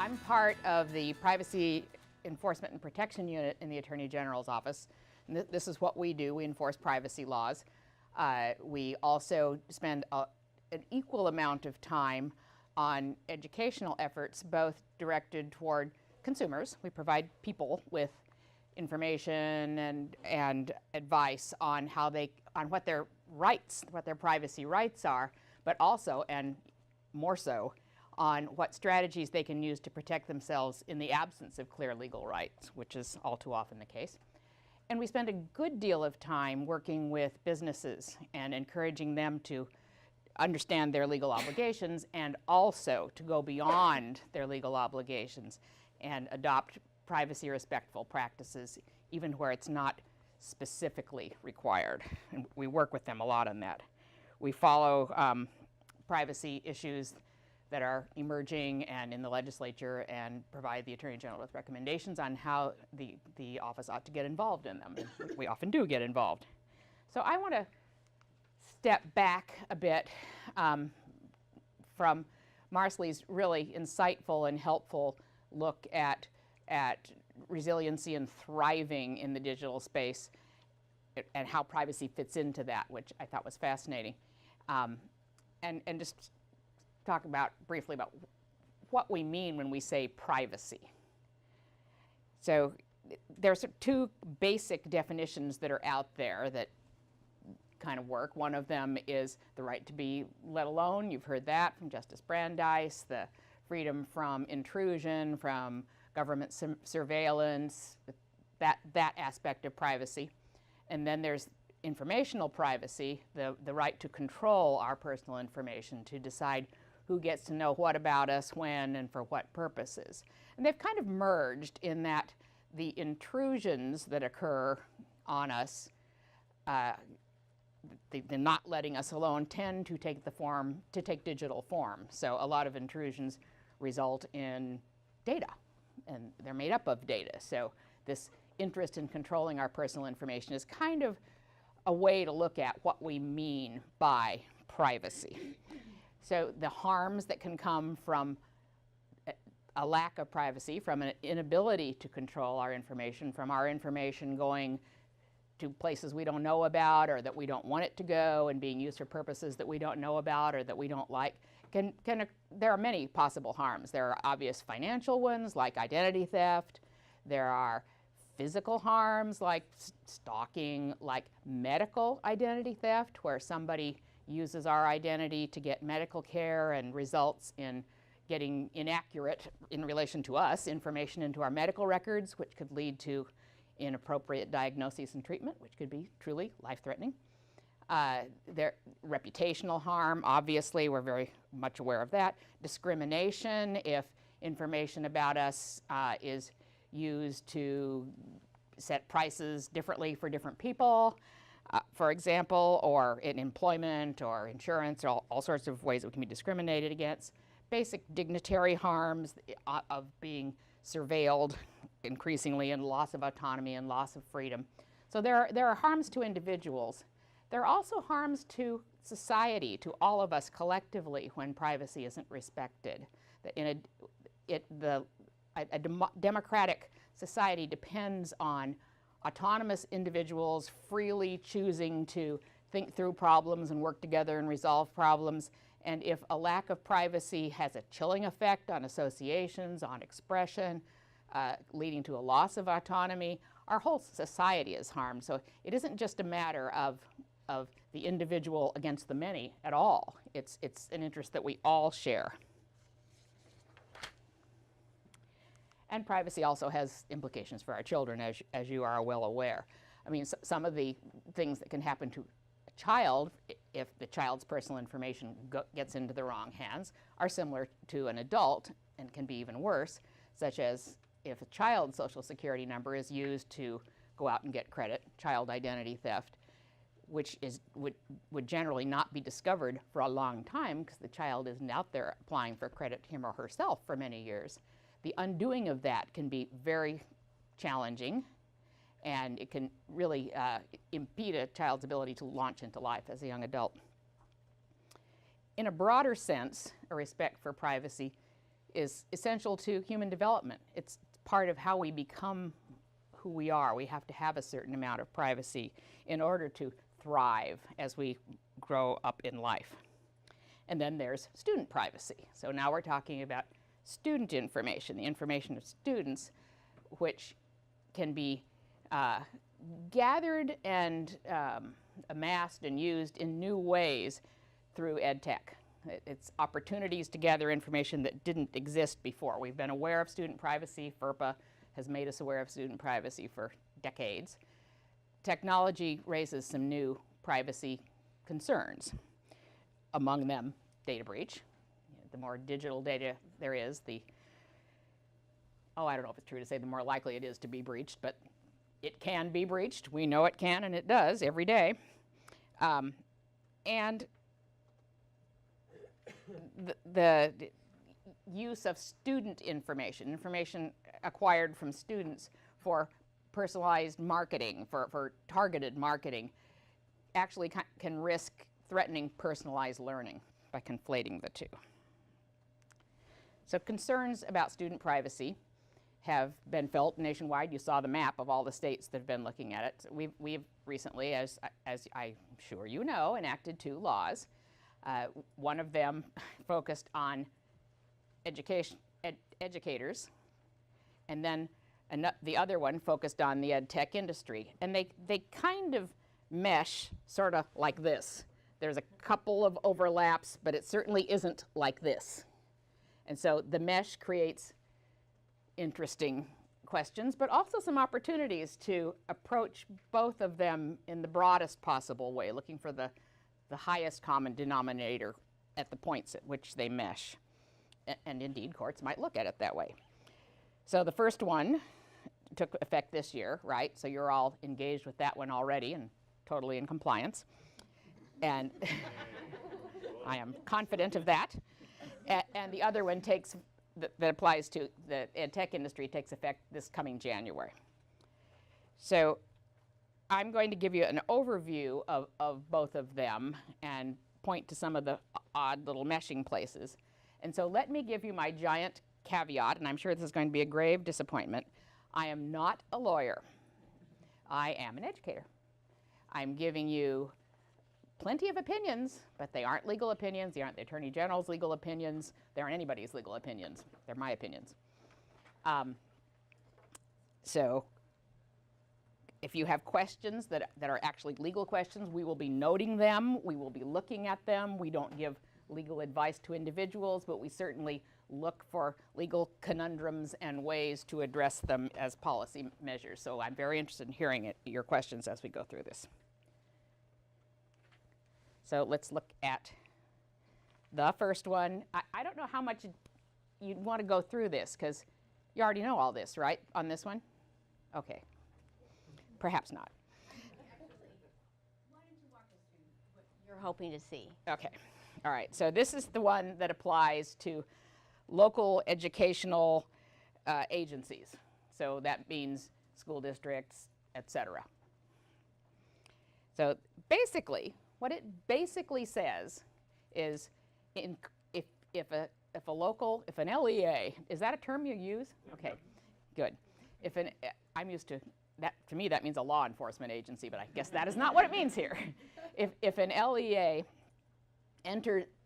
I'm part of the Privacy Enforcement and Protection Unit in the Attorney General's office. And this is what we do. We enforce privacy laws. We also spend an equal amount of time on educational efforts, both directed toward consumers. We provide people with information and advice on what their rights, what their privacy rights are, but also, and more so, on what strategies they can use to protect themselves in the absence of clear legal rights, which is all too often the case. And we spend a good deal of time working with businesses and encouraging them to understand their legal obligations and also to go beyond their legal obligations and adopt privacy-respectful practices, even where it's not specifically required. And we work with them a lot on that. We follow privacy issues that are emerging and in the legislature and provide the Attorney General with recommendations on how the office ought to get involved in them. And we often do get involved. So I want to step back a bit from Marsley's really insightful and helpful look at resiliency and thriving in the digital space and how privacy fits into that, which I thought was fascinating. And just talk briefly about what we mean when we say privacy. So there's two basic definitions that are out there that kind of work. One of them is the right to be let alone. You've heard that from Justice Brandeis, the freedom from intrusion, from government surveillance, that aspect of privacy. And then there's informational privacy, the right to control our personal information, to decide who gets to know what about us, when, and for what purposes. And they've kind of merged in that the intrusions that occur on us, the not letting us alone, tend to take digital form. So a lot of intrusions result in data, and they're made up of data. So this interest in controlling our personal information is kind of a way to look at what we mean by privacy. So the harms that can come from a lack of privacy, from an inability to control our information, from our information going to places we don't know about or that we don't want it to go and being used for purposes that we don't know about or that we don't like, there are many possible harms. There are obvious financial ones like identity theft. There are physical harms like stalking, like medical identity theft, where somebody uses our identity to get medical care and results in getting inaccurate, in relation to us, information into our medical records, which could lead to inappropriate diagnosis and treatment, which could be truly life-threatening. Reputational harm, obviously, we're very much aware of that. Discrimination, if information about us is used to set prices differently for different people, for example, or in employment or insurance, or all sorts of ways that we can be discriminated against. Basic dignitary harms of being surveilled increasingly, and loss of autonomy and loss of freedom. So there are harms to individuals. There are also harms to society, to all of us collectively, when privacy isn't respected. A democratic society depends on autonomous individuals freely choosing to think through problems and work together and resolve problems. And if a lack of privacy has a chilling effect on associations, on expression, leading to a loss of autonomy, our whole society is harmed. So it isn't just a matter of the individual against the many at all. It's an interest that we all share. And privacy also has implications for our children, as you are well aware. I mean, some of the things that can happen to a child, if the child's personal information gets into the wrong hands, are similar to an adult and can be even worse, such as if a child's social security number is used to go out and get credit, child identity theft, which would generally not be discovered for a long time because the child isn't out there applying for credit him or herself for many years. The undoing of that can be very challenging, and it can really impede a child's ability to launch into life as a young adult. In a broader sense, a respect for privacy is essential to human development. It's part of how we become who we are. We have to have a certain amount of privacy in order to thrive as we grow up in life. And then there's student privacy. So now we're talking about student information, the information of students, which can be gathered and amassed and used in new ways through ed tech. It's opportunities to gather information that didn't exist before. We've been aware of student privacy. FERPA has made us aware of student privacy for decades. Technology raises some new privacy concerns, among them data breach. The more digital data there is, I don't know if it's true to say the more likely it is to be breached, but it can be breached. We know it can, and it does every day. And the use of student information acquired from students for personalized marketing, for targeted marketing, actually can risk threatening personalized learning by conflating the two. So concerns about student privacy have been felt nationwide. You saw the map of all the states that have been looking at it. So we've recently, as I'm sure you know, enacted 2 laws. One of them focused on educators, and then the other one focused on the ed tech industry. And they kind of mesh sort of like this. There's a couple of overlaps, but it certainly isn't like this. And so the mesh creates interesting questions, but also some opportunities to approach both of them in the broadest possible way, looking for the highest common denominator at the points at which they mesh. And indeed, courts might look at it that way. So the first one took effect this year, right? So you're all engaged with that one already and totally in compliance. And I am confident of that. And the other one that applies to the ed tech industry takes effect this coming January. So I'm going to give you an overview of both of them and point to some of the odd little meshing places. And so let me give you my giant caveat, and I'm sure this is going to be a grave disappointment. I am not a lawyer. I am an educator. I'm giving you plenty of opinions, but they aren't legal opinions. They aren't the Attorney General's legal opinions. They aren't anybody's legal opinions. They're my opinions. So if you have questions that are actually legal questions, we will be noting them. We will be looking at them. We don't give legal advice to individuals, but we certainly look for legal conundrums and ways to address them as policy measures. So I'm very interested in hearing your questions as we go through this. So let's look at the first one. I don't know how much you'd want to go through this, because you already know all this, right, on this one? Okay. Perhaps not. Actually, why don't you walk us through what you're hoping to see? Okay. All right. So this is the one that applies to local educational agencies. So that means school districts, et cetera. So basically, what it basically says is if an LEA, is that a term you use? Okay, good. I'm used to that. To me, that means a law enforcement agency, but I guess that is not what it means here. If an LEA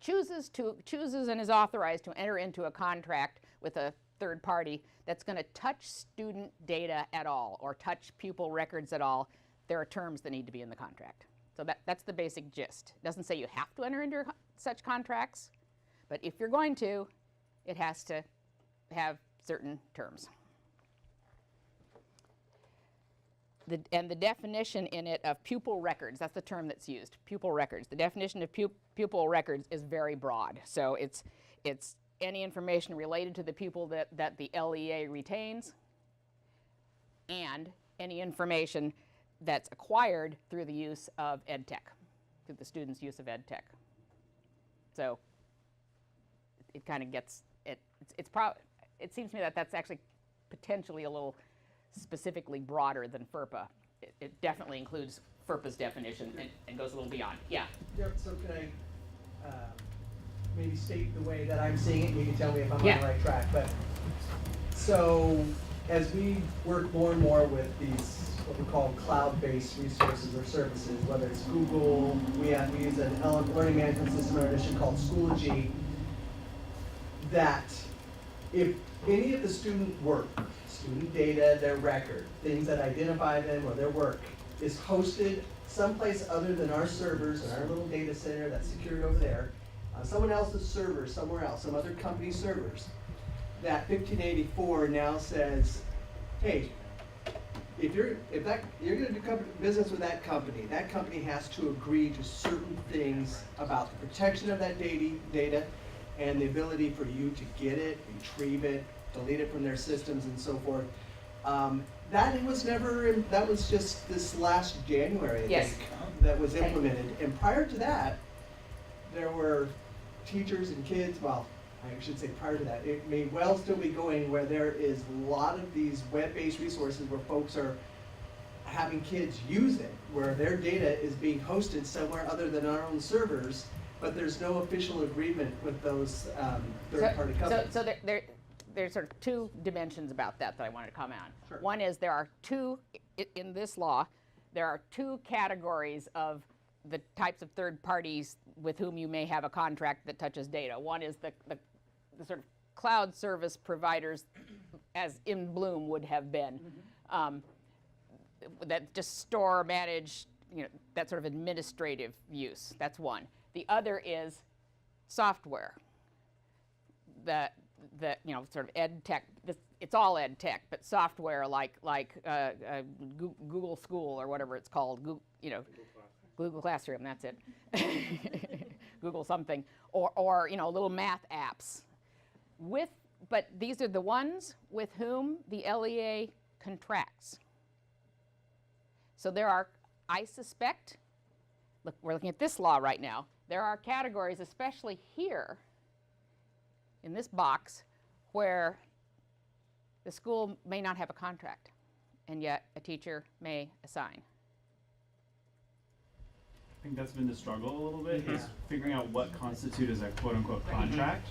chooses and is authorized to enter into a contract with a third party that's going to touch student data at all or touch pupil records at all, there are terms that need to be in the contract. So that's the basic gist. It doesn't say you have to enter into such contracts, but if you're going to, it has to have certain terms. And the definition in it of pupil records, that's the term that's used, pupil records. The definition of pupil records is very broad. So it's any information related to the pupil that the LEA retains, and any information that's acquired through the use of ed tech, through the student's use of ed tech. So it kind of gets, it seems to me that that's actually potentially a little specifically broader than FERPA. It definitely includes FERPA's definition and goes a little beyond. Yeah? Yep, so can I maybe state the way that I'm seeing it, and you can tell me if I'm Yeah. on the right track. But so as we work more and more with these what we call cloud-based resources or services, whether it's Google, we use an learning management system in our district called Schoology, that if any of the student work, student data, their record, things that identify them or their work is hosted someplace other than our servers and our little data center that's secured over there, on someone else's server somewhere else, some other company's servers, that 1584 now says, hey, if you're going to do business with that company has to agree to certain things about the protection of that data and the ability for you to get it, retrieve it, delete it from their systems and so forth. That was just this last January, I Yes. think, that was implemented. And prior to that, there were teachers and kids, well, I should say prior to that, it may well still be going where there is a lot of these web-based resources where folks are having kids use it, where their data is being hosted somewhere other than our own servers, but there's no official agreement with those third-party companies. So there's sort of two dimensions about that I wanted to comment on. Sure. One is there are two, in this law, there are two categories of the types of third parties with whom you may have a contract that touches data. One is the sort of cloud service providers, as In Bloom would have been, that just store, manage, that sort of administrative use. That's one. The other is software. Sort of ed tech. It's all ed tech, but software like Google School or whatever it's called. Google Classroom. That's it. Google something, or little math apps. But these are the ones with whom the LEA contracts. So there are, I suspect, look, we're looking at this law right now. There are categories, especially here in this box, where the school may not have a contract, and yet a teacher may assign. I think that's been the struggle a little bit, is figuring out what constitutes as a quote-unquote contract.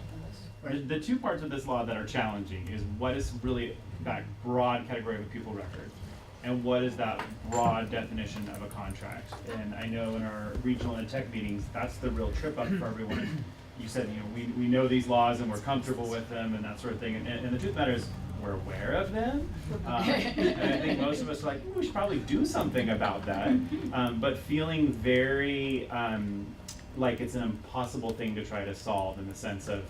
The two parts of this law that are challenging is what is really that broad category of a pupil record, and what is that broad definition of a contract. And I know in our regional and tech meetings, that's the real trip up for everyone. You said, we know these laws and we're comfortable with them and that sort of thing. And the truth of the matter is, we're aware of them. And I think most of us are like, we should probably do something about that. But feeling very like it's an impossible thing to try to solve, in the sense of,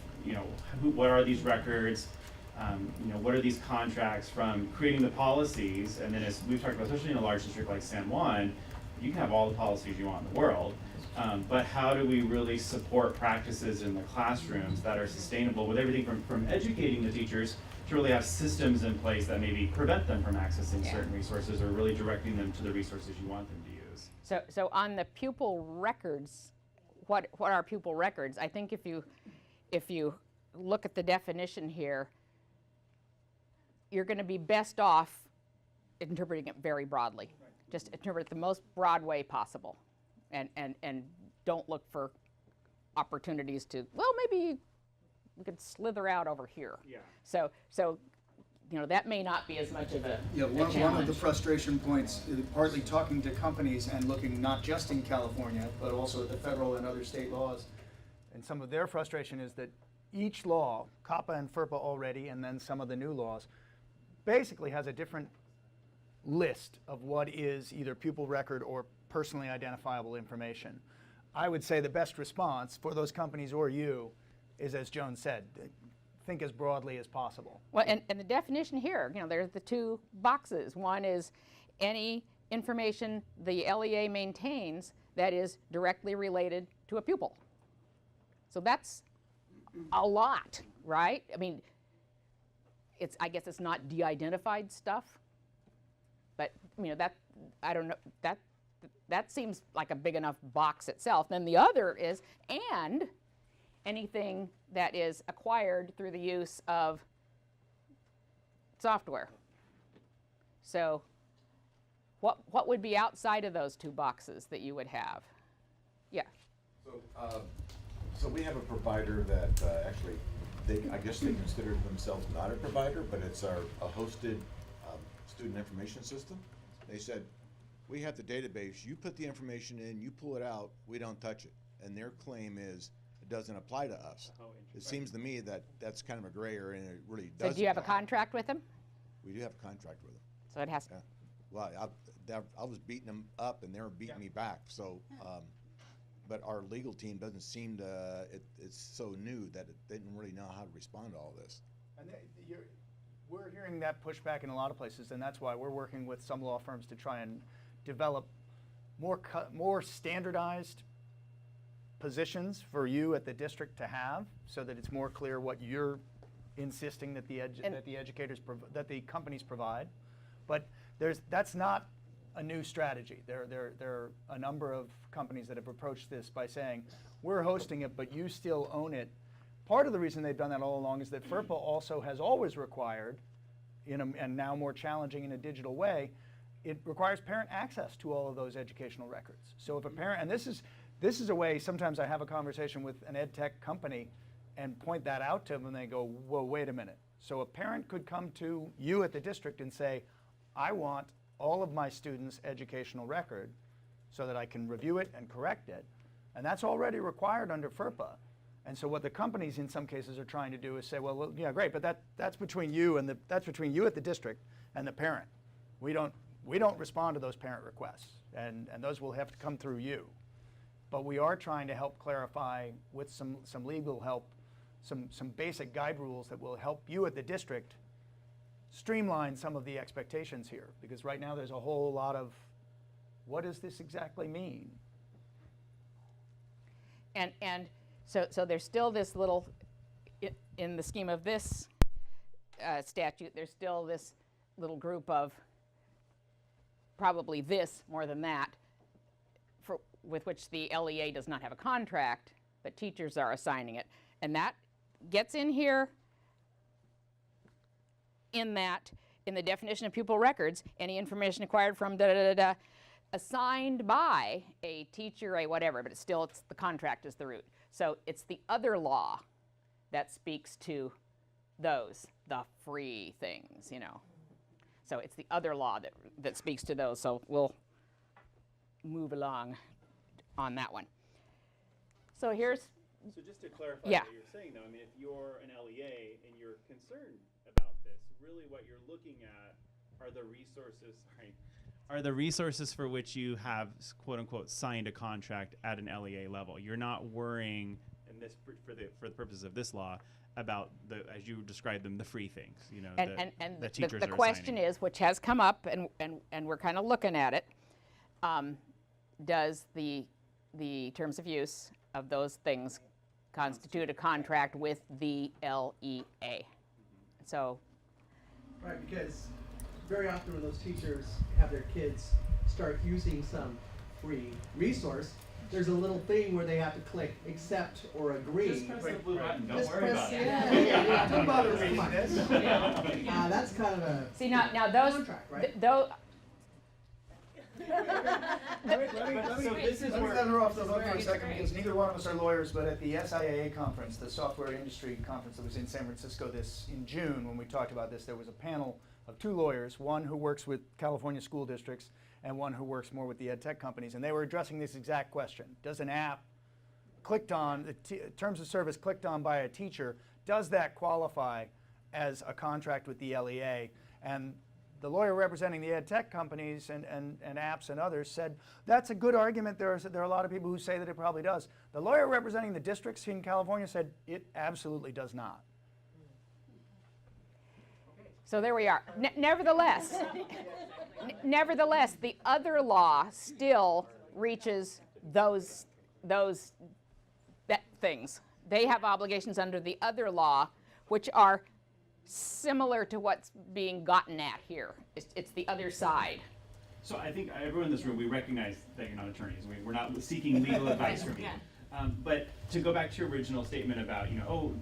what are these records? What are these contracts, from creating the policies, and then as we've talked about, especially in a large district like San Juan, you can have all the policies you want in the world, but how do we really support practices in the classrooms that are sustainable, with everything from educating the teachers to really have systems in place that maybe prevent them from accessing certain resources, or really directing them to the resources you want them to use. So on the pupil records, what are pupil records? I think if you look at the definition here, you're going to be best off interpreting it very broadly. Right. Just interpret it the most broad way possible, and don't look for opportunities to, well, maybe we could slither out over here. Yeah. So that may not be as much of a one of the frustration points, partly talking to companies and looking not just in California, but also at the federal and other state laws. And some of their frustration is that each law, COPPA and FERPA already, and then some of the new laws, basically has a different list of what is either pupil record or personally identifiable information. I would say the best response for those companies or you is, as Joan said, think as broadly as possible. Well, and the definition here, there's the two boxes. One is any information the LEA maintains that is directly related to a pupil. So that's a lot, right? I mean, I guess it's not de-identified stuff, but that, I don't know, that seems like a big enough box itself. Then the other is, and anything that is acquired through the use of software. So what would be outside of those two boxes that you would have? Yeah. So So we have a provider that actually, I guess they consider themselves not a provider, but it's a hosted student information system. They said, we have the database, you put the information in, you pull it out, we don't touch it. And their claim is, it doesn't apply to us. It seems to me that that's kind of a gray area, and it really does. So do you have a apply. contract with them? We do have a contract with them. So it has, Yeah. Well, I was beating them up and they were beating me back, so, but our legal team doesn't seem to, it's so new that they didn't really know how to respond to all this. And we're hearing that pushback in a lot of places, and that's why we're working with some law firms to try and develop more standardized positions for you at the district to have, so that it's more clear what you're insisting that that the companies provide. But that's not a new strategy. There are a number of companies that have approached this by saying, we're hosting it, but you still own it. Part of the reason they've done that all along is that FERPA also has always required, and now more challenging in a digital way, it requires parent access to all of those educational records. So if a parent, and this is a way, sometimes I have a conversation with an ed tech company and point that out to them, and they go, whoa, wait a minute. So a parent could come to you at the district and say, I want all of my students' educational record so that I can review it and correct it. And that's already required under FERPA. And so what the companies in some cases are trying to do is say, well, yeah, great, but that's between you and that's between you at the district and the parent. We don't respond to those parent requests, and those will have to come through you. But we are trying to help clarify with some legal help, some basic guide rules that will help you at the district streamline some of the expectations here, because right now there's a whole lot of, what does this exactly mean? and so there's still this little, in the scheme of this statute, there's still this little group of probably this more than that, with which the LEA does not have a contract, but teachers are assigning it. And that gets in here in the definition of pupil records, any information acquired from assigned by a teacher, a whatever, but it's the contract is the root. So it's the other law that speaks to those, the free things, So it's the other law that speaks to those. So we'll move along on that one. So here's. So just to clarify Yeah. what you're saying, though, I mean, if you're an LEA and you're concerned about this, really what you're looking at are the resources. Are the resources for which you have quote unquote signed a contract at an LEA level. You're not worrying, and this for the purposes of this law, about as you described them, the free things. And the teachers the are question assigning. is, which has come up, and we're kind of looking at it, does the terms of use of those things constitute a contract with the LEA? So. Right, because very often when those teachers have their kids start using some free resource, there's a little thing where they have to click accept or agree. Just press the blue button. Don't Just worry press- about it. Yeah, don't bother us too much. That's kind of a See, now those, contract, right? though, Let me let her off the hook for a second, because neither one of us are lawyers, but at the SIAA conference, the software industry conference that was in San Francisco in June, when we talked about this, there was a panel of two lawyers, one who works with California school districts and one who works more with the ed tech companies, and they were addressing this exact question. Does an app clicked on, the terms of service clicked on by a teacher, does that qualify as a contract with the LEA? And the lawyer representing the ed tech companies and apps and others said, that's a good argument. There are a lot of people who say that it probably does. The lawyer representing the districts in California said it absolutely does not. so there we are. Nevertheless, the other law still reaches those things. They have obligations under the other law, which are similar to what's being gotten at here. It's the other side. So I think everyone in this room, we recognize that you're not attorneys. We're not seeking legal advice from you. But to go back to your original statement about,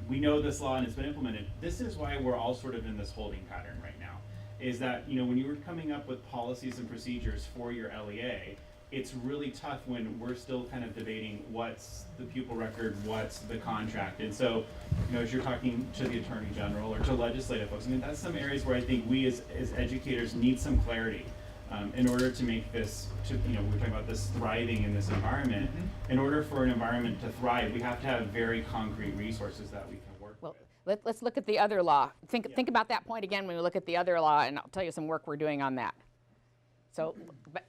we know this law and it's been implemented. This is why we're all sort of in this holding pattern right now. Is that, when you were coming up with policies and procedures for your LEA, it's really tough when we're still kind of debating what's the pupil record, what's the contract. And so, as you're talking to the Attorney General or to legislative folks, that's some areas where I think we as educators need some clarity in order to make this, we're talking about this thriving in this environment. In order for an environment to thrive, we have to have very concrete resources that we can work Well, with. let's look at the other law. Think about that point again when we look at the other law, and I'll tell you some work we're doing on that. So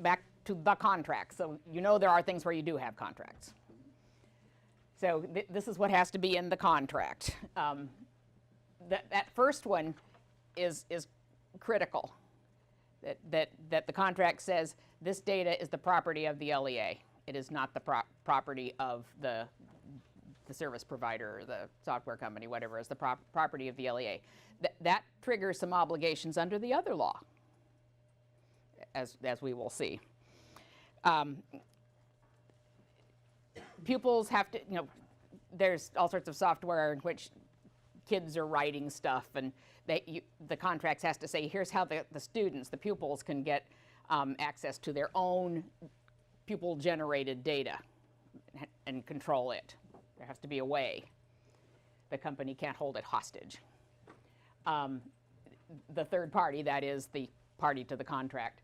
back to the contract. So there are things where you do have contracts. So this is what has to be in the contract. That first one is critical. That the contract says this data is the property of the LEA. It is not the property of the service provider or the software company, whatever, is the property of the LEA. That triggers some obligations under the other law, as we will see. Pupils have to, there's all sorts of software in which kids are writing stuff, and the contracts has to say, here's how the students, the pupils, can get access to their own pupil-generated data and control it. There has to be a way. The company can't hold it hostage. The third party, that is the party to the contract,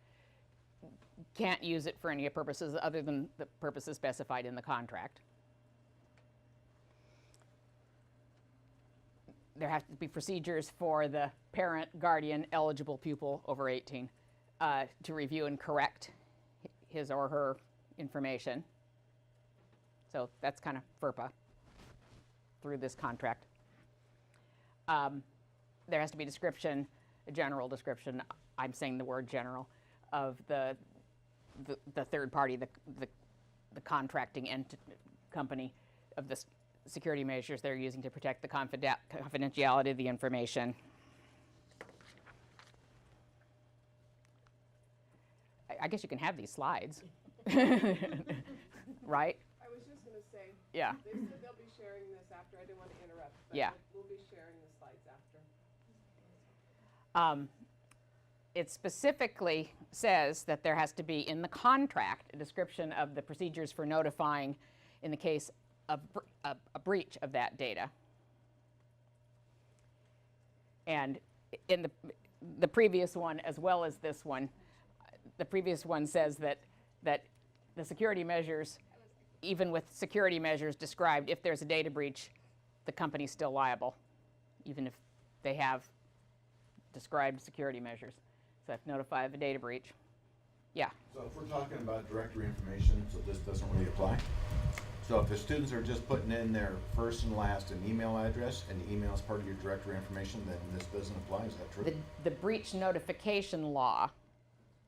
can't use it for any purposes other than the purposes specified in the contract. There have to be procedures for the parent, guardian, eligible pupil over 18 to review and correct his or her information. So that's kind of FERPA through this contract. There has to be a general description, I'm saying the word general, of the third party, the contracting company, of the security measures they're using to protect the confidentiality of the information. I guess you can have these slides, right? I was just going to say, Yeah. they said they'll be sharing this after. I didn't want to interrupt, but Yeah. we'll be sharing the slides after. It specifically says that there has to be in the contract a description of the procedures for notifying in the case of a breach of that data. And in the previous one, as well as this one, the previous one says that the security measures, even with security measures described, if there's a data breach, the company's still liable, even if they have described security measures. So if notify of a data breach. Yeah. So if we're talking about directory information, so this doesn't really apply? So if the students are just putting in their first and last and email address, and the email is part of your directory information, then this doesn't apply, is that true? The breach notification law,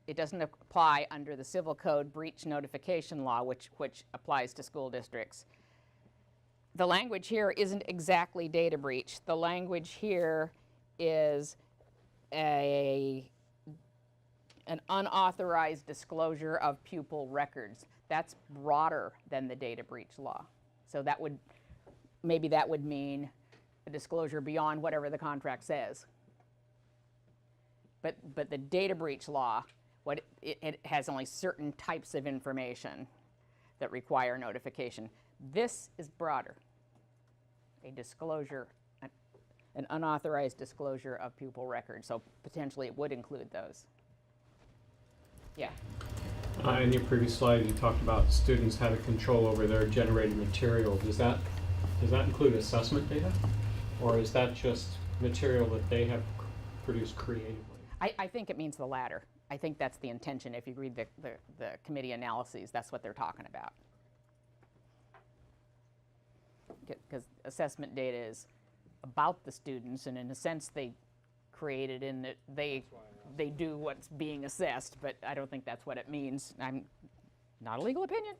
it doesn't apply under the Civil Code breach notification law, which applies to school districts. The language here isn't exactly data breach. The language here is an unauthorized disclosure of pupil records. That's broader than the data breach law. So maybe that would mean a disclosure beyond whatever the contract says. But the data breach law, it has only certain types of information that require notification. This is broader. A disclosure, an unauthorized disclosure of pupil records. So potentially it would include those. Yeah. In your previous slide, you talked about students having control over their generated material. Does that include assessment data, or is that just material that they have produced creatively? I think it means the latter. I think that's the intention. If you read the committee analyses, that's what they're talking about. Because assessment data is about the students, and in a sense they created in that they do what's being assessed, but I don't think that's what it means. I'm not a legal opinion.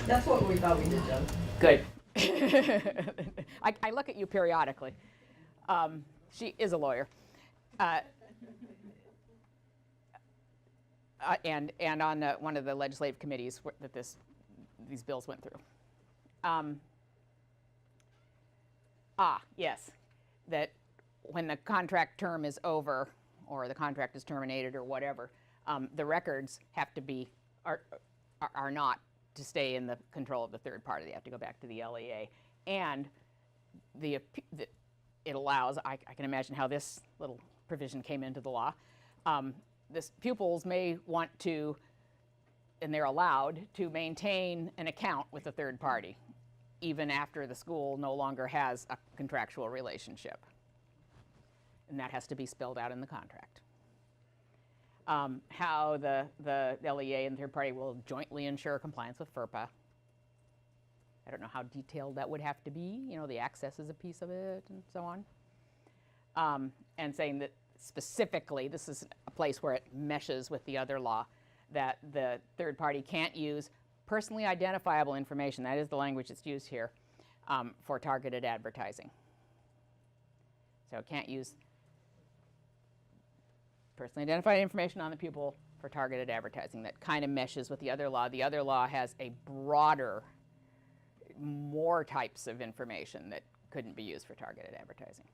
That's what we thought we did, Joe. Good. I look at you periodically. She is a lawyer. And on one of the legislative committees that these bills went through. Yes, that when the contract term is over, or the contract is terminated, or whatever, The records have to be, are not to stay in the control of the third party. They have to go back to the LEA. And it allows, I can imagine how this little provision came into the law. Pupils may want to, and they're allowed to maintain an account with a third party, even after the school no longer has a contractual relationship. And that has to be spelled out in the contract. How the LEA and third party will jointly ensure compliance with FERPA. I don't know how detailed that would have to be. You know, the access is a piece of it and so on. And saying that specifically, this is a place where it meshes with the other law, that the third party can't use personally identifiable information, that is the language that's used here, for targeted advertising. So it can't use personally identified information on the pupil for targeted advertising. That kind of meshes with the other law. The other law has a broader, more types of information that couldn't be used for targeted advertising.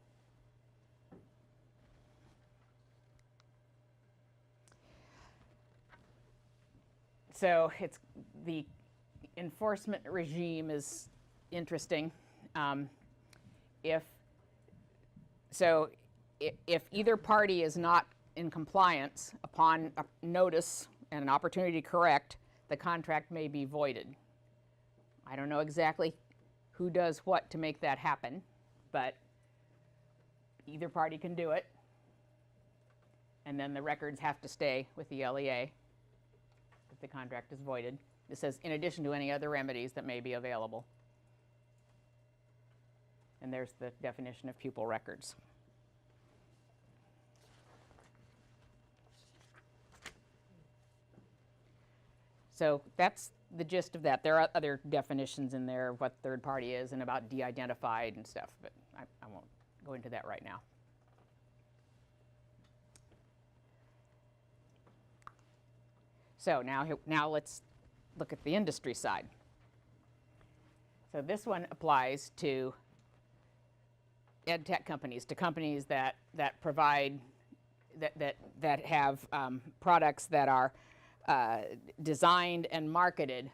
So the enforcement regime is interesting. If either party is not in compliance upon a notice and an opportunity to correct, the contract may be voided. I don't know exactly who does what to make that happen, but either party can do it. And then the records have to stay with the LEA if the contract is voided. It says, in addition to any other remedies that may be available. And there's the definition of pupil records. So that's the gist of that. There are other definitions in there of what third party is and about de-identified and stuff, but I won't go into that right now. So now let's look at the industry side. So this one applies to ed tech companies, to companies that provide, that have products that are designed and marketed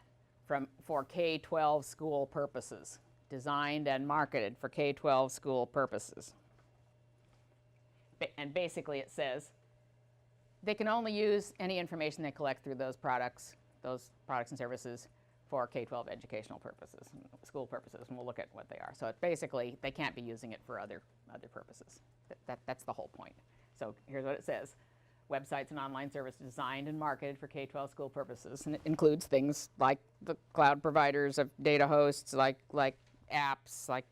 for K-12 school purposes. Designed and marketed for K-12 school purposes. And basically it says they can only use any information they collect through those products and services for K-12 educational purposes, school purposes, and we'll look at what they are. So it basically, they can't be using it for other purposes. That's the whole point. So here's what it says. Websites and online services designed and marketed for K-12 school purposes. And it includes things like the cloud providers of data hosts, like apps, like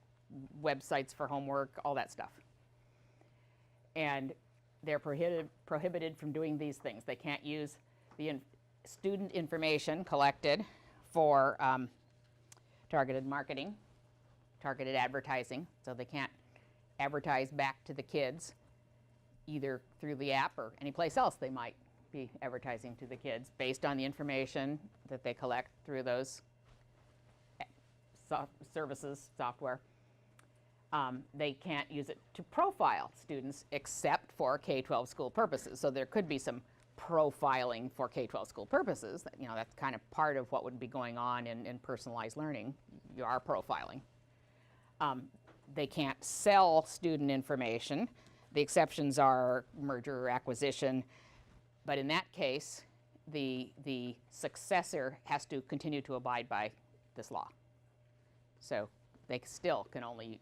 websites for homework, all that stuff. And they're prohibited from doing these things. They can't use the student information collected for targeted marketing, targeted advertising, so they can't advertise back to the kids either through the app or any place else they might be advertising to the kids based on the information that they collect through those services, software. They can't use it to profile students except for K-12 school purposes. So there could be some profiling for K-12 school purposes. That's kind of part of what would be going on in personalized learning. You are profiling. They can't sell student information. The exceptions are merger or acquisition. But in that case, the successor has to continue to abide by this law. So they still can only,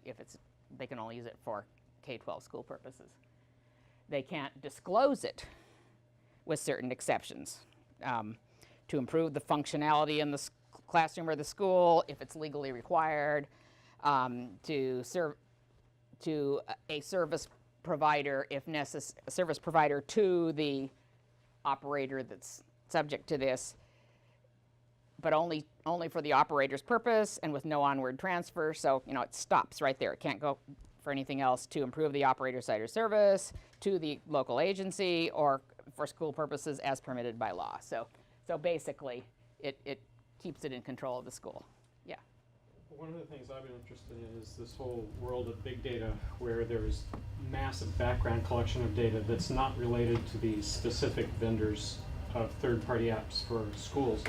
they can only use it for K-12 school purposes. They can't disclose it with certain exceptions to improve the functionality in the classroom or the school if it's legally required, to serve to a service provider if necessary, a service provider to the operator that's subject to this, but only for the operator's purpose and with no onward transfer. So it stops right there. It can't go for anything else to improve the operator site or service, to the local agency, or for school purposes as permitted by law. So basically, it keeps it in control of the school. Yeah. One of the things I've been interested in is this whole world of big data, where there's massive background collection of data that's not related to the specific vendor's of third-party apps for schools.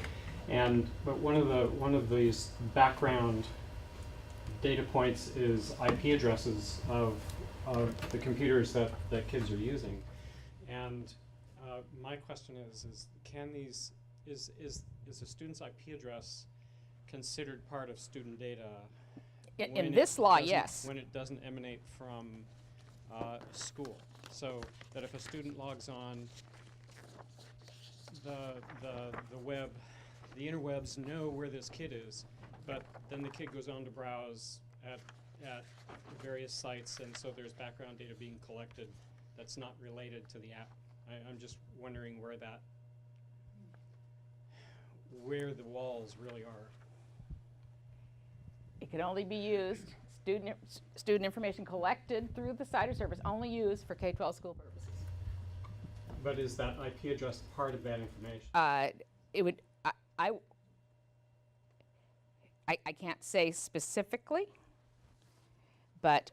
But one of these background data points is IP addresses of the computers that kids are using. And my question is a student's IP address considered part of student data? In when this it law, doesn't- yes. When it doesn't emanate from school. So that if a student logs on the web, the interwebs know where this kid is, but then the kid goes on to browse at various sites, and so there's background data being collected that's not related to the app. I'm just wondering where the walls really are. It can only be used, student information collected through the site or service, only used for K-12 school purposes. But is that IP address part of that information? It would, I can't say specifically, but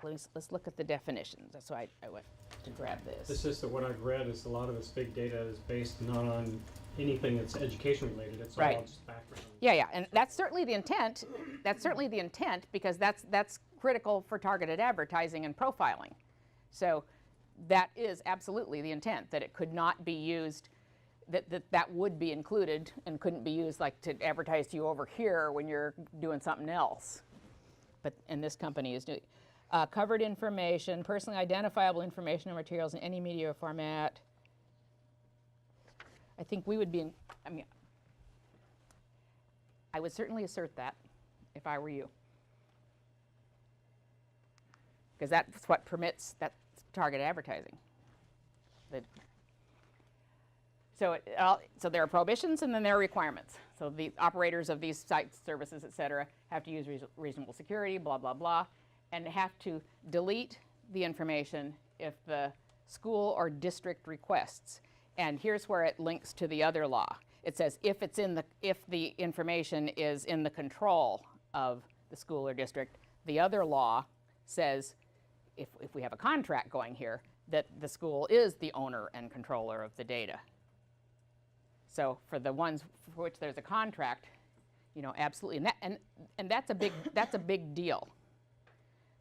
let's look at the definitions. That's why I went to grab this. It's just that what I've read is a lot of this big data is based not on anything that's education related. It's Right. all just background. Yeah, and that's certainly the intent. That's certainly the intent because that's critical for targeted advertising and profiling. So that is absolutely the intent, that it could not be used, that would be included and couldn't be used like to advertise to you over here when you're doing something else. And this company is doing covered information, personally identifiable information or materials in any media format. I think we would be I would certainly assert that if I were you. Because that's what permits that target advertising. So there are prohibitions and then there are requirements. So the operators of these sites, services, et cetera, have to use reasonable security, blah, blah, blah, and have to delete the information if the school or district requests. And here's where it links to the other law. It says if the information is in the control of the school or district, the other law says if we have a contract going here, that the school is the owner and controller of the data. So for the ones for which there's a contract, absolutely, and that's a big deal.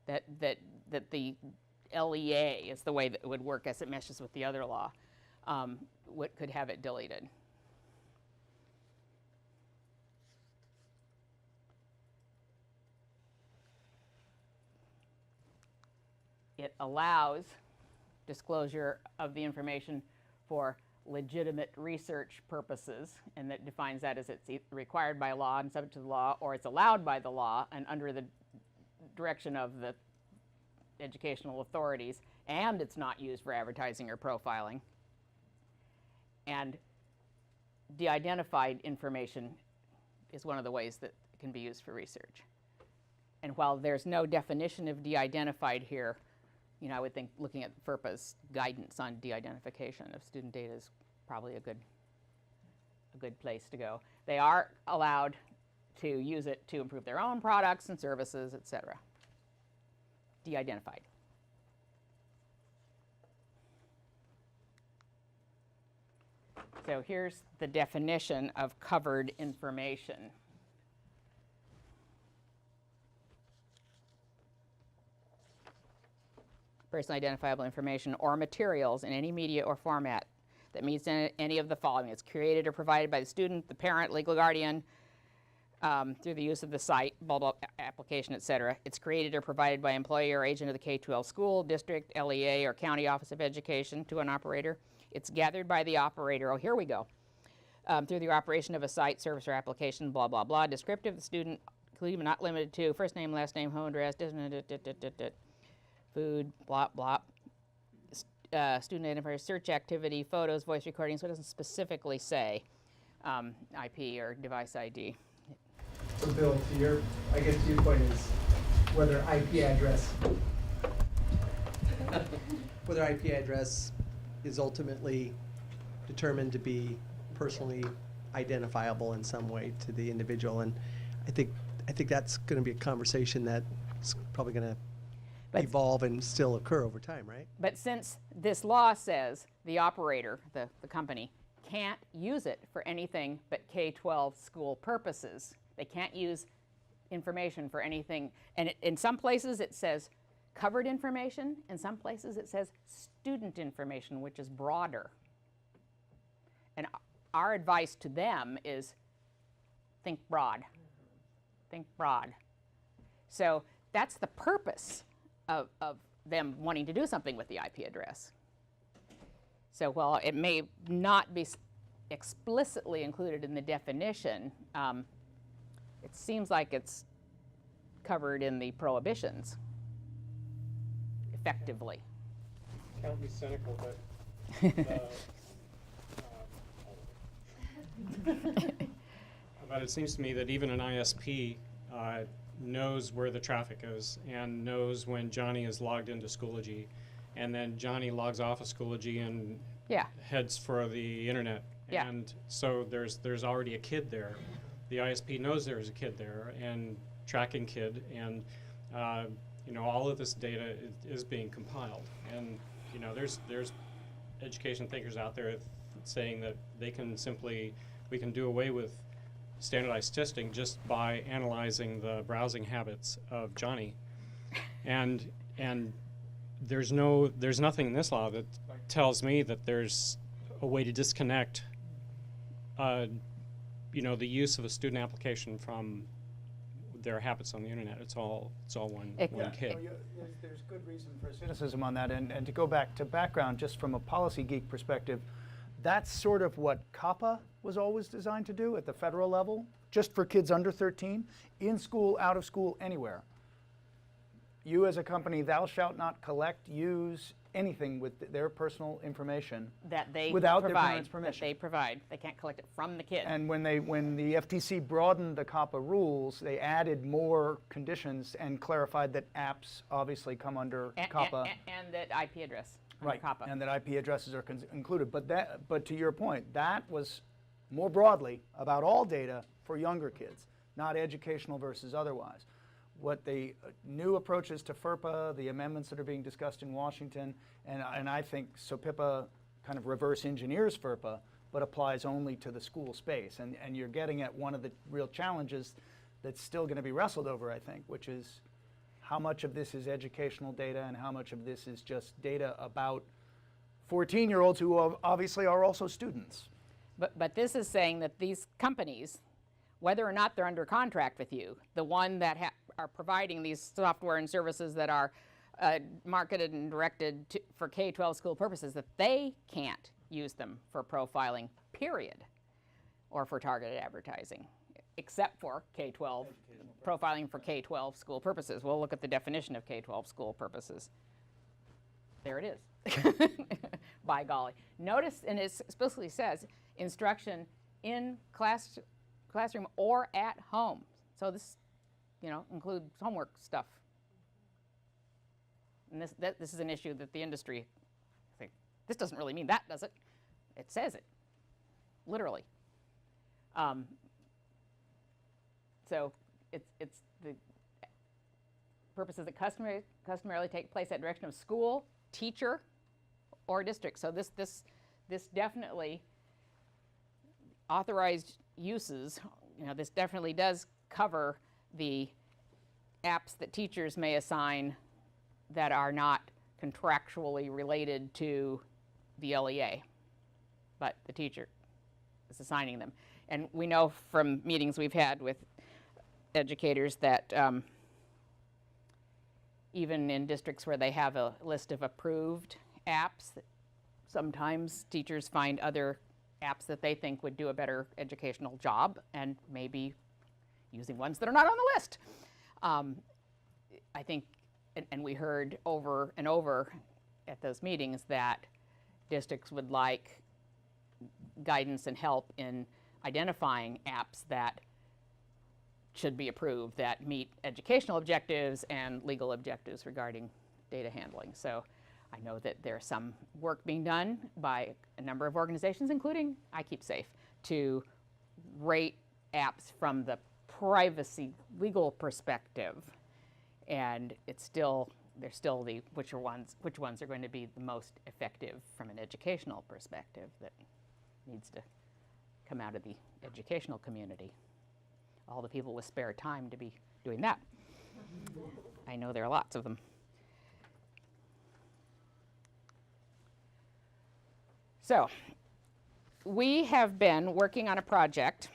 That the LEA is the way that it would work as it meshes with the other law. Could have it deleted. It allows disclosure of the information for legitimate research purposes, and that defines that as it's required by law and subject to the law, or it's allowed by the law and under the direction of the educational authorities, and it's not used for advertising or profiling. And de-identified information is one of the ways that it can be used for research. And while there's no definition of de-identified here, I would think looking at FERPA's guidance on de-identification of student data is probably a good place to go. They are allowed to use it to improve their own products and services, et cetera. De-identified. So here's the definition of covered information. Personally identifiable information or materials in any media or format that meets any of the following. It's created or provided by the student, the parent, legal guardian, through the use of the site, blah, blah, application, et cetera. It's created or provided by employee or agent of the K-12 school, district, LEA, or county office of education to an operator. It's gathered by the operator, oh, here we go, through the operation of a site, service, or application, blah, blah, blah. Descriptive, the student, including but not limited to, first name, last name, home address, food, blah, blah. Student identifier, search activity, photos, voice recordings, so it doesn't specifically say IP or device ID. So Bill, to your point is whether IP address is ultimately determined to be personally identifiable in some way to the individual, and I think that's going to be a conversation that's probably going to But- evolve and still occur over time, right? But since this law says the operator, the company, can't use it for anything but K-12 school purposes, they can't use information for anything, and in some places it says covered information, in some places it says student information, which is broader. And our advice to them is think broad. Think broad. So that's the purpose of them wanting to do something with the IP address. So while it may not be explicitly included in the definition, it seems like it's covered in the prohibitions effectively. Can't be cynical, but but it seems to me that even an ISP knows where the traffic is and knows when Johnny is logged into Schoology, and then Johnny logs off of Schoology and Yeah. heads for the internet. Yeah. And so there's already a kid there. The ISP knows there's a kid there and tracking kid, and all of this data is being compiled. And there's education thinkers out there saying that we can do away with standardized testing just by analyzing the browsing habits of Johnny. And there's nothing in this law that tells me that there's a way to disconnect the use of a student application from their habits on the internet. It's all one kid. There's good reason for cynicism on that, and to go back to background, just from a policy geek perspective, that's sort of what COPPA was always designed to do at the federal level, just for kids under 13, in school, out of school, anywhere. You as a company, thou shalt not collect, use anything with their personal information That they without their provide, parents' permission. That they provide. They can't collect it from the kid. And when the FTC broadened the COPPA rules, they added more conditions and clarified that apps obviously come under COPPA. And that IP address under Right, COPPA. and that IP addresses are included. But to your point, that was more broadly about all data for younger kids, not educational versus otherwise. What the new approaches to FERPA, the amendments that are being discussed in Washington, and I think SOPIPA kind of reverse engineers FERPA, but applies only to the school space. And you're getting at one of the real challenges that's still going to be wrestled over, I think, which is how much of this is educational data and how much of this is just data about 14-year-olds who obviously are also students. But this is saying that these companies, whether or not they're under contract with you, the one that are providing these software and services that are marketed and directed for K-12 school purposes, that they can't use them for profiling, period, or for targeted advertising, except for K-12, profiling for K-12 school purposes. We'll look at the definition of K-12 school purposes. There it is. By golly. Notice, and it explicitly says, instruction in classroom or at home. So this, includes homework stuff. And this is an issue that the industry think, this doesn't really mean that, does it? It says it, literally. So it's the purposes that customarily take place at direction of school, teacher, or district. So this definitely authorized uses. This definitely does cover the apps that teachers may assign that are not contractually related to the LEA, but the teacher is assigning them. And we know from meetings we've had with educators that even in districts where they have a list of approved apps, sometimes teachers find other apps that they think would do a better educational job and maybe using ones that are not on the list. I think, and we heard over and over at those meetings that districts would like guidance and help in identifying apps that should be approved that meet educational objectives and legal objectives regarding data handling. So I know that there's some work being done by a number of organizations, including iKeepSafe, to rate apps from the privacy legal perspective. And it's still there's still the which ones are going to be the most effective from an educational perspective that needs to come out of the educational community. All the people with spare time to be doing that. I know there are lots of them. So, we have been working on a project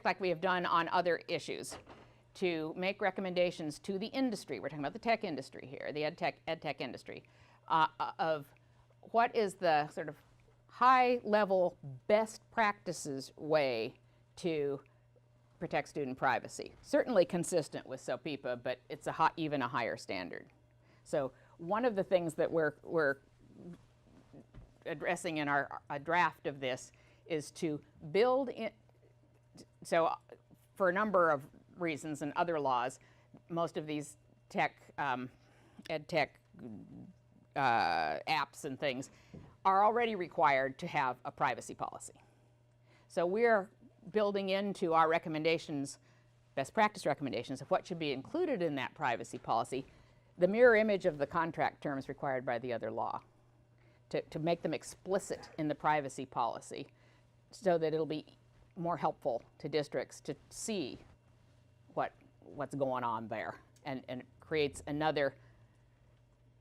like we have done on other issues, to make recommendations to the industry. We're talking about the tech industry here, the ed tech industry, of what is the sort of high-level best practices way to protect student privacy. Certainly consistent with SOPIPA, but it's even a higher standard. So one of the things that we're addressing in our draft of this is to build in. So for a number of reasons and other laws, most of these ed tech apps and things are already required to have a privacy policy. So we're building into our recommendations, best practice recommendations of what should be included in that privacy policy, the mirror image of the contract terms required by the other law, to make them explicit in the privacy policy so that it'll be more helpful to districts to see what's going on there, and creates another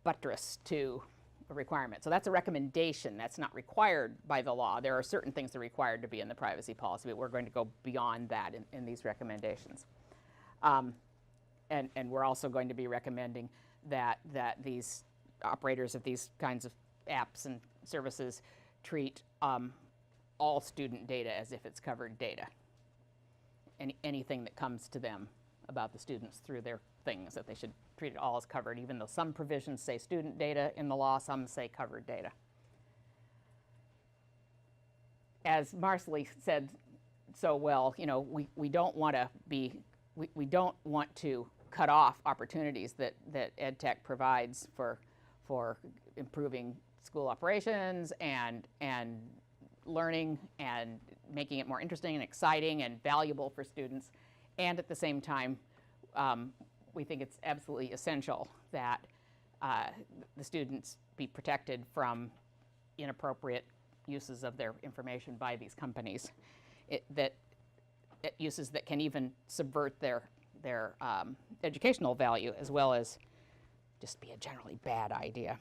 buttress to a requirement. So that's a recommendation. That's not required by the law. There are certain things that are required to be in the privacy policy, but we're going to go beyond that in these recommendations. And we're also going to be recommending that these operators of these kinds of apps and services treat all student data as if it's covered data. Anything that comes to them about the students through their things, that they should treat it all as covered, even though some provisions say student data in the law, some say covered data. As Marcely said so well, you know, we don't want to cut off opportunities that ed tech provides for improving school operations and learning and making it more interesting and exciting and valuable for students. And at the same time, we think it's absolutely essential that the students be protected from inappropriate uses of their information by these companies, uses that can even subvert their educational value, as well as just be a generally bad idea.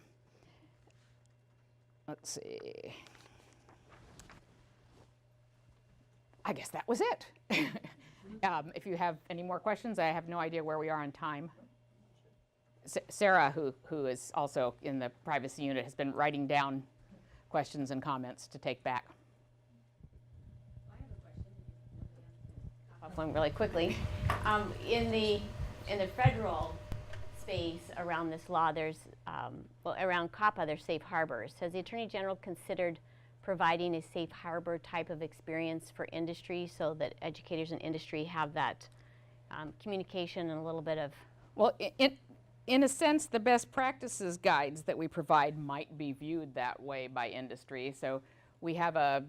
Let's see. I guess that was it. If you have any more questions, I have no idea where we are on time. Sarah, who is also in the privacy unit, has been writing down questions and comments to take back. I have a question. Really quickly, in the federal space around this law, there's around COPPA, there's safe harbors. Has the Attorney General considered providing a safe harbor type of experience for industry so that educators and industry have that communication and a little bit of? Well, in a sense, the best practices guides that we provide might be viewed that way by industry. So we have a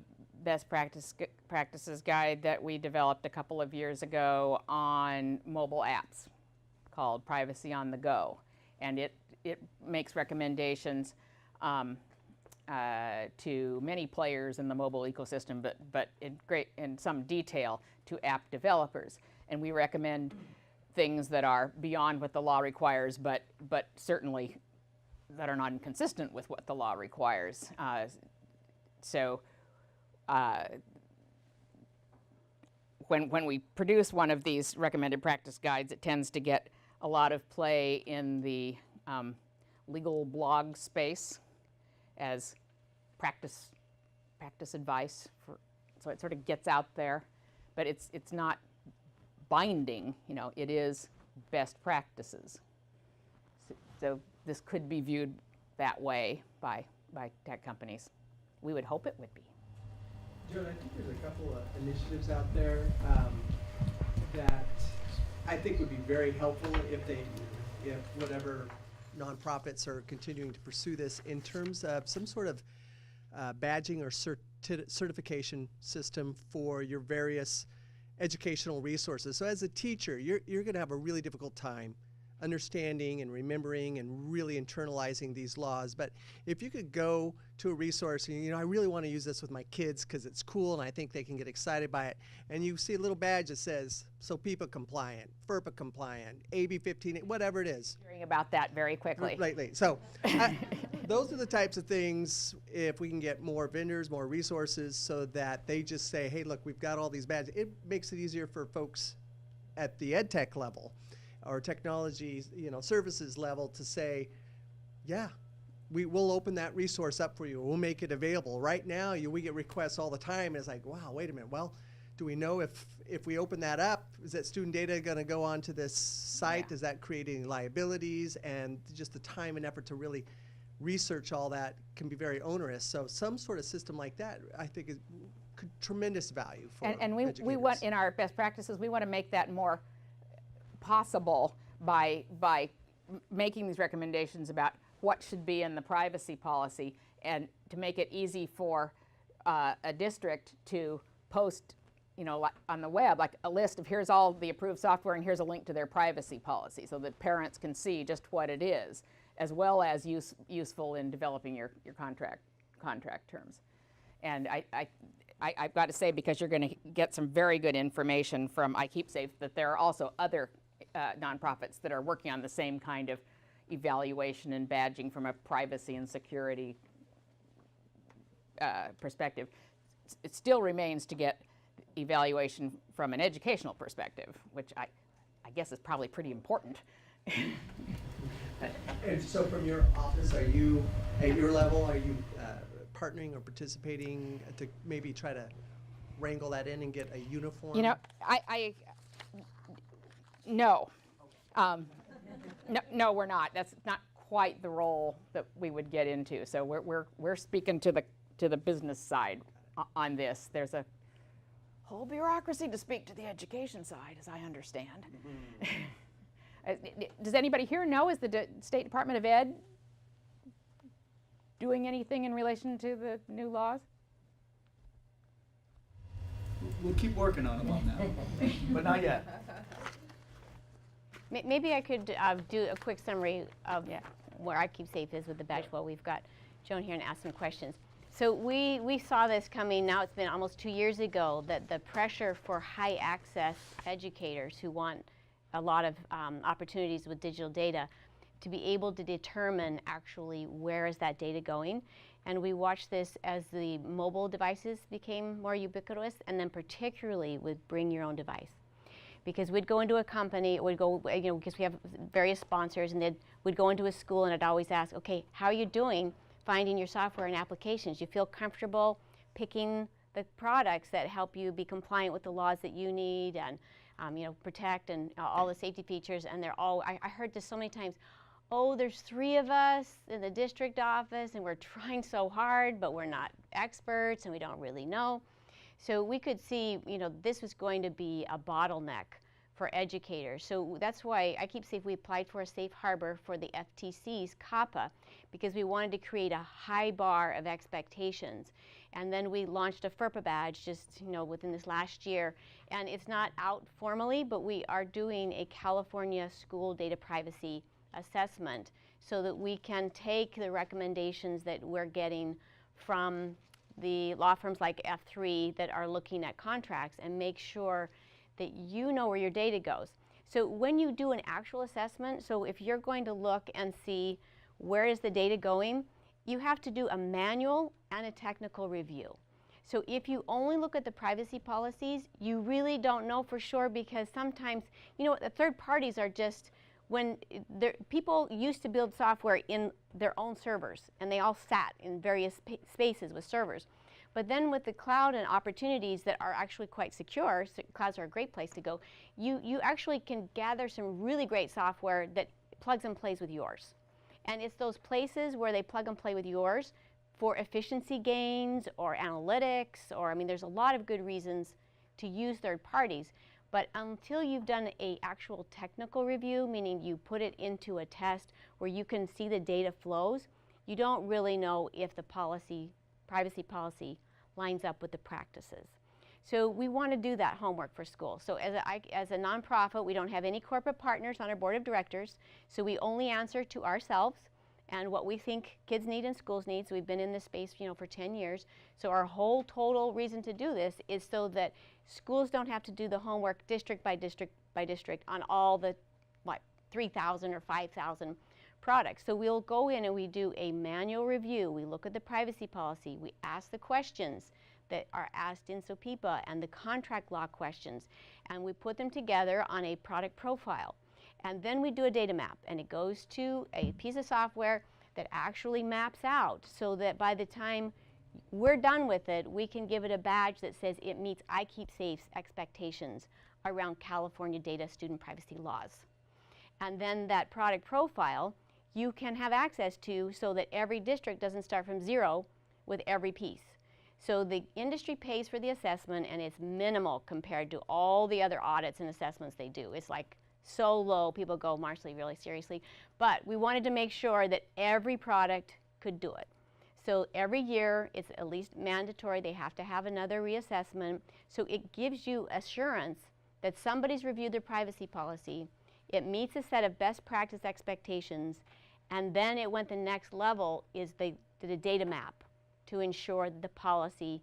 best practices guide that we developed a couple of years ago on mobile apps called Privacy on the Go. And it makes recommendations to many players in the mobile ecosystem, but in some detail to app developers. And we recommend things that are beyond what the law requires, but certainly that are not inconsistent with what the law requires. When we produce one of these recommended practice guides, it tends to get a lot of play in the legal blog space as practice advice, so it sort of gets out there, but it's not binding. You know, it is best practices. So this could be viewed that way by tech companies. We would hope it would be. Joan, I think there's a couple of initiatives out there that I think would be very helpful if whatever nonprofits are continuing to pursue this, in terms of some sort of badging or certification system for your various educational resources. So as a teacher, you're going to have a really difficult time understanding and remembering and really internalizing these laws. But if you could go to a resource and, I really want to use this with my kids because it's cool and I think they can get excited by it, and you see a little badge that says SOPIPA compliant, FERPA compliant, AB 15, whatever it is. Hearing about that very quickly. Right. So those are the types of things, if we can get more vendors, more resources, so that they just say, hey, look, we've got all these badges. It makes it easier for folks at the ed tech level or technology, services level to say, yeah, we will open that resource up for you. We'll make it available. Right now, we get requests all the time. And it's like, wow, wait a minute. Well, do we know if we open that up, is that student data going to go onto this site? Yeah. Does that create any liabilities? And just the time and effort to really research all that can be very onerous. So some sort of system like that, I think, is tremendous value for And we educators. want, in our best practices, we want to make that more possible by making these recommendations about what should be in the privacy policy, and to make it easy for a district to post, on the web, like a list of here's all the approved software and here's a link to their privacy policy, so that parents can see just what it is, as well as useful in developing your contract terms. And I've got to say, because you're going to get some very good information from iKeepSafe, that there are also other nonprofits that are working on the same kind of evaluation and badging from a privacy and security perspective. It still remains to get evaluation from an educational perspective, which I guess is probably pretty important. And so from your office, are you, at your level, are you partnering or participating to maybe try to wrangle that in and get a uniform? No. No, we're not. That's not quite the role that we would get into. So we're speaking to the business side on this. There's a whole bureaucracy to speak to the education side, as I understand. Does anybody here know, is the State Department of Ed doing anything in relation to the new laws? We'll keep working on them on that, but not yet. Maybe I could do a quick summary of where iKeepSafe is with the badge while we've got Joan here and ask some questions. So we saw this coming, now it's been almost 2 years ago, that the pressure for high access educators who want a lot of opportunities with digital data to be able to determine actually where is that data going. And we watched this as the mobile devices became more ubiquitous, and then particularly with bring your own device. Because we'd go into a company, we'd go, because we have various sponsors, and we'd go into a school and I'd always ask, okay, how are you doing finding your software and applications? You feel comfortable picking the products that help you be compliant with the laws that you need and protect and all the safety features? And they're all, I heard this so many times, oh, there's 3 of us in the district office and we're trying so hard, but we're not experts and we don't really know. So we could see, this was going to be a bottleneck for educators. So that's why iKeepSafe, we applied for a safe harbor for the FTC's COPPA, because we wanted to create a high bar of expectations. And then we launched a FERPA badge just, within this last year. And it's not out formally, but we are doing a California school data privacy assessment so that we can take the recommendations that we're getting from the law firms like F3 that are looking at contracts and make sure that you know where your data goes. So when you do an actual assessment, so if you're going to look and see where is the data going, you have to do a manual and a technical review. So if you only look at the privacy policies, you really don't know for sure, because sometimes, the third parties are just, when people used to build software in their own servers, and they all sat in various spaces with servers. But then with the cloud and opportunities that are actually quite secure, so clouds are a great place to go, you actually can gather some really great software that plugs and plays with yours. And it's those places where they plug and play with yours for efficiency gains or analytics, or there's a lot of good reasons to use third parties. But until you've done an actual technical review, meaning you put it into a test where you can see the data flows, you don't really know if the privacy policy lines up with the practices. So we want to do that homework for schools. So as a nonprofit, we don't have any corporate partners on our board of directors, so we only answer to ourselves and what we think kids need and schools need. So we've been in this space, for 10 years. So our whole total reason to do this is so that schools don't have to do the homework district by district by district on all the 3,000 or 5,000 products. So we'll go in and we do a manual review. We look at the privacy policy. We ask the questions that are asked in SOPIPA and the contract law questions, and we put them together on a product profile. And then we do a data map, and it goes to a piece of software that actually maps out so that by the time we're done with it, we can give it a badge that says it meets iKeepSafe's expectations around California data student privacy laws. And then that product profile you can have access to so that every district doesn't start from zero with every piece. So the industry pays for the assessment, and it's minimal compared to all the other audits and assessments they do. It's like so low, people go, Marcy, really seriously? But we wanted to make sure that every product could do it. So every year, it's at least mandatory, they have to have another reassessment. So it gives you assurance that somebody's reviewed their privacy policy, it meets a set of best practice expectations, and then it went the next level is the data map to ensure that the policy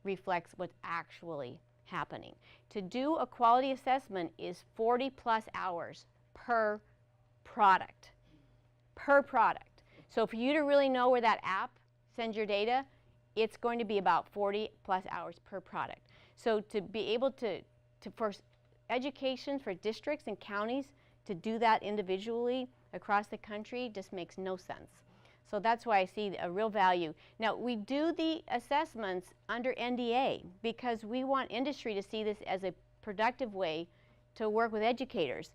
reflects what's actually happening. To do a quality assessment is 40+ hours per product. Per product. So for you to really know where that app sends your data, it's going to be about 40+ hours per product. So to be able to for education for districts and counties to do that individually across the country just makes no sense. So that's why I see a real value. Now, we do the assessments under NDA because we want industry to see this as a productive way to work with educators.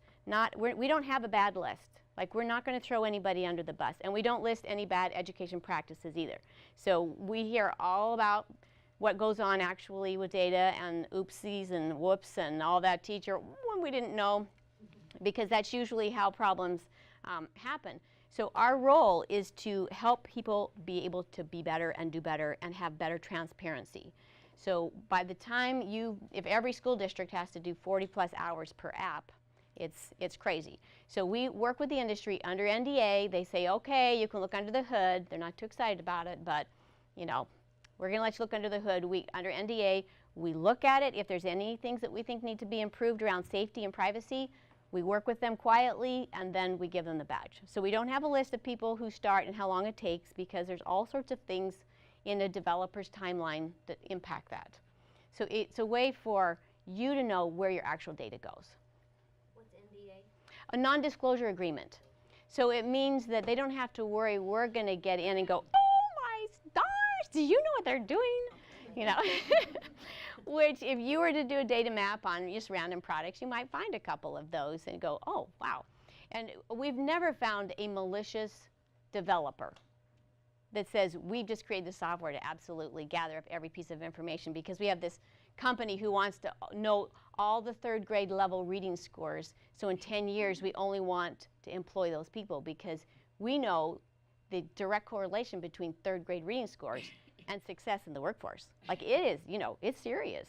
We don't have a bad list. Like, we're not going to throw anybody under the bus, and we don't list any bad education practices either. So we hear all about what goes on actually with data and oopsies and whoops and all that teacher when we didn't know, because that's usually how problems happen. So our role is to help people be able to be better and do better and have better transparency. So by the time if every school district has to do 40+ hours per app, it's crazy. So we work with the industry under NDA. They say, okay, you can look under the hood. They're not too excited about it, but we're going to let you look under the hood. Under NDA, we look at it. If there's any things that we think need to be improved around safety and privacy, we work with them quietly, and then we give them the badge. So we don't have a list of people who start and how long it takes, because there's all sorts of things in a developer's timeline that impact that. So it's a way for you to know where your actual data goes. What's NDA? A non-disclosure agreement. So it means that they don't have to worry we're going to get in and go, oh my stars, do you know what they're doing? Which, if you were to do a data map on just random products, you might find a couple of those and go, oh, wow. And we've never found a malicious developer that says, we've just created the software to absolutely gather up every piece of information, because we have this company who wants to know all the 3rd grade level reading scores. So in 10 years, we only want to employ those people, because we know the direct correlation between 3rd grade reading scores and success in the workforce. Like, it is, it's serious.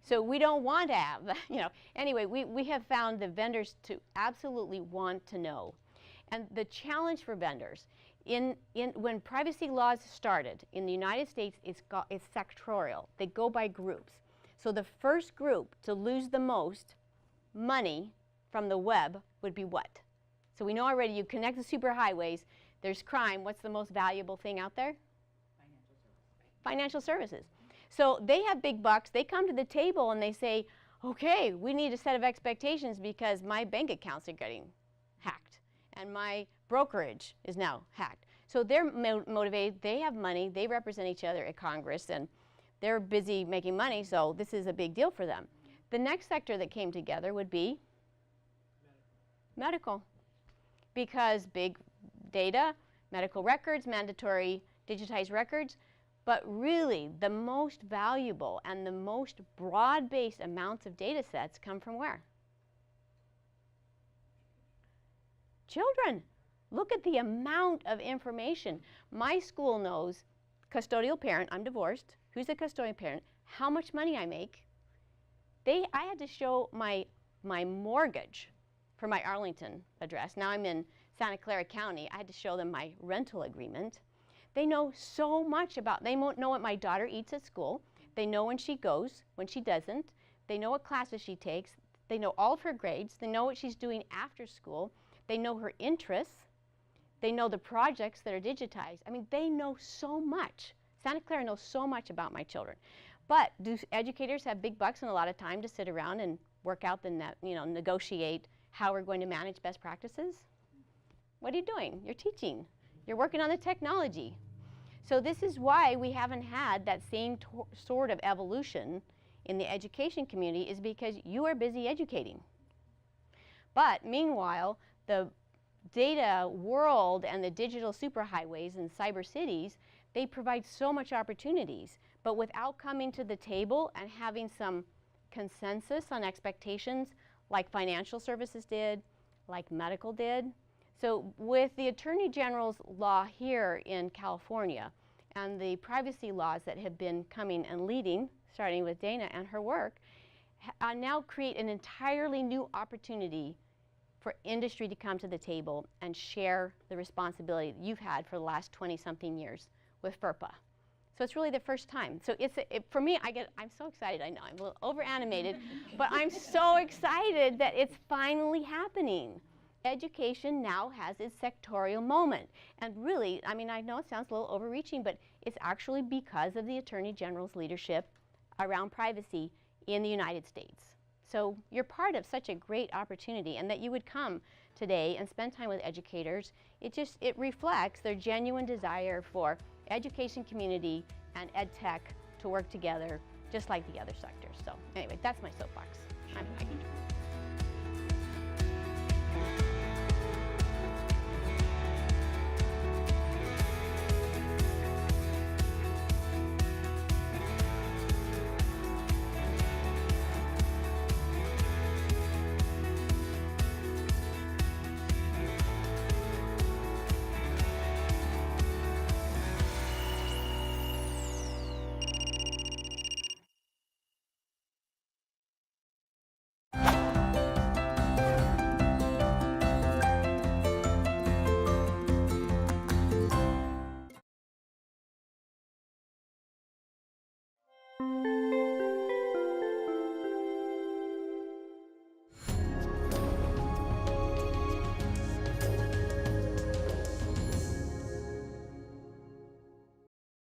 So we don't want to have, anyway, we have found the vendors to absolutely want to know. And the challenge for vendors, when privacy laws started in the United States, it's sectorial. They go by groups. So the first group to lose the most money from the web would be what? So we know already, you connect the superhighways, there's crime. What's the most valuable thing out there? Financial services. So they have big bucks. They come to the table and they say, okay, we need a set of expectations because my bank accounts are getting hacked and my brokerage is now hacked. So they're motivated. They have money. They represent each other at Congress, and they're busy making money, so this is a big deal for them. The next sector that came together would be medical, because big data, medical records, mandatory digitized records. But really, the most valuable and the most broad-based amounts of data sets come from where? Children. Look at the amount of information. My school knows, custodial parent, I'm divorced, who's a custodial parent, how much money I make, I had to show my mortgage for my Arlington address. Now I'm in Santa Clara County. I had to show them my rental agreement. They know so much about, they know what my daughter eats at school. They know when she goes, when she doesn't. They know what classes she takes. They know all of her grades. They know what she's doing after school. They know her interests. They know the projects that are digitized. I mean, they know so much. Santa Clara knows so much about my children. But do educators have big bucks and a lot of time to sit around and work out negotiate how we're going to manage best practices? What are you doing? You're teaching. You're working on the technology. So this is why we haven't had that same sort of evolution in the education community, is because you are busy educating. But meanwhile, the data world and the digital superhighways and cyber cities, they provide so much opportunities. But without coming to the table and having some consensus on expectations, like financial services did, like medical did. So with the Attorney General's law here in California and the privacy laws that have been coming and leading, starting with Dana and her work, now create an entirely new opportunity for industry to come to the table and share the responsibility that you've had for the last 20-something years with FERPA. So it's really the first time. So for me, I'm so excited. I know I'm a little over-animated, but I'm so excited that it's finally happening. Education now has its sectorial moment. And really, I mean, I know it sounds a little overreaching, but it's actually because of the Attorney General's leadership around privacy in the United States. So you're part of such a great opportunity, and that you would come today and spend time with educators, it reflects their genuine desire for education community and ed tech to work together just like the other sectors. So anyway, that's my soapbox. I can